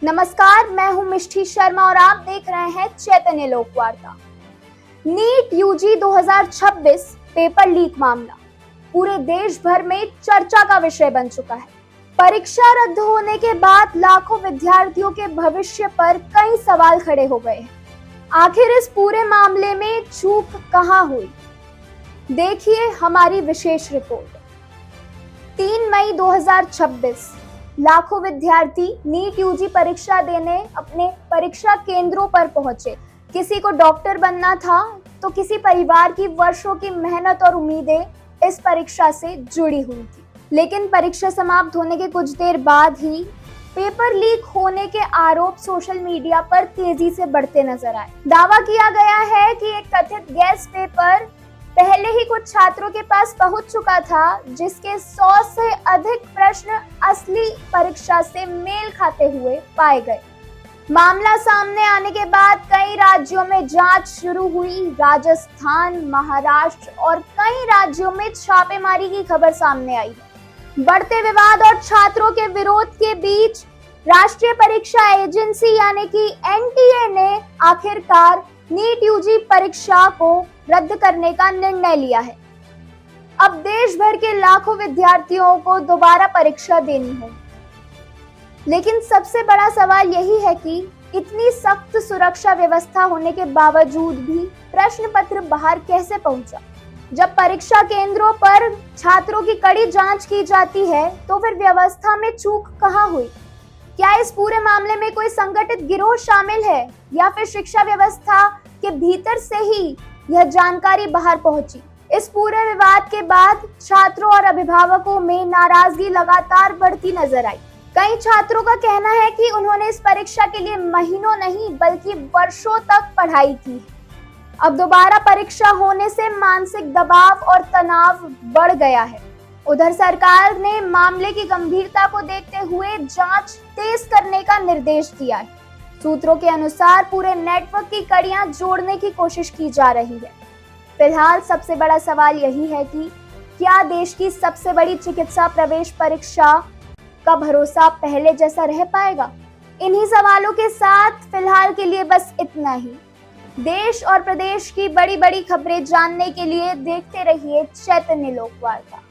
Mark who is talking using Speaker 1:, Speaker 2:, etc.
Speaker 1: नमस्कार, मैं हूं मिष्ठी शर्मा और आप देख रहे हैं चैतन्य लोक वार्ता। नीट यूजी 2026 पेपर लीक मामला पूरे देश भर में चर्चा का विषय बन चुका है। परीक्षा रद्द होने के बाद लाखों विद्यार्थियों के भविष्य पर कई सवाल खड़े हो गए हैं। आखिर इस पूरे मामले में चूक कहां हुई? देखिए हमारी विशेष रिपोर्ट। 3 मई 2026 लाखों विद्यार्थी नीट यूजी परीक्षा देने अपने परीक्षा केंद्रों पर पहुंचे। किसी को डॉक्टर बनना था तो किसी परिवार की वर्षों की मेहनत और उम्मीदें इस परीक्षा से जुड़ी हुई थी। लेकिन परीक्षा समाप्त होने के कुछ देर बाद ही पेपर लीक होने के आरोप सोशल मीडिया पर तेजी से बढ़ते नजर आए। दावा किया गया है कि एक कथित गैस पेपर पहले ही कुछ छात्रों के पास पहुंच चुका था, जिसके 100 से अधिक प्रश्न असली परीक्षा से मेल खाते हुए पाए गए। मामला सामने आने के बाद कई राज्यों में जांच शुरू हुई। राजस्थान, महाराष्ट्र और कई राज्यों में छापेमारी की खबर सामने आई। बढ़ते विवाद और छात्रों के विरोध के बीच राष्ट्रीय परीक्षा एजेंसी यानी कि एनटीए ने आखिरकार नीट यूजी परीक्षा को रद्द करने का निर्णय लिया है। अब देश भर के लाखों विद्यार्थियों को दोबारा परीक्षा देनी होगी। लेकिन सबसे बड़ा सवाल यही है कि इतनी सख्त सुरक्षा व्यवस्था होने के बावजूद भी प्रश्न पत्र बाहर कैसे पहुंचा? जब परीक्षा केंद्रों पर छात्रों की कड़ी जांच की जाती है तो फिर व्यवस्था में चूक कहां हुई? क्या इस पूरे मामले में कोई संगठित गिरोह शामिल है या फिर शिक्षा व्यवस्था के भीतर से ही यह जानकारी बाहर पहुंची? इस पूरे विवाद के बाद छात्रों और अभिभावकों में नाराजगी लगातार बढ़ती नजर आई। कई छात्रों का कहना है कि उन्होंने इस परीक्षा के लिए महीनों नहीं बल्कि वर्षों तक पढ़ाई की। अब दोबारा परीक्षा होने से मानसिक दबाव और तनाव बढ़ गया है। उधर सरकार ने मामले की गंभीरता को देखते हुए जांच तेज करने का निर्देश दिया है। सूत्रों के अनुसार पूरे नेटवर्क की कड़ियां जोड़ने की कोशिश की जा रही है। फिलहाल सबसे बड़ा सवाल यही है कि क्या देश की सबसे बड़ी चिकित्सा प्रवेश परीक्षा का भरोसा पहले जैसा रह पाएगा? इन्हीं सवालों के साथ फिलहाल के लिए बस इतना ही। देश और प्रदेश की बड़ी बड़ी खबरें जानने के लिए देखते रहिए चैतन्य लोक वार्ता।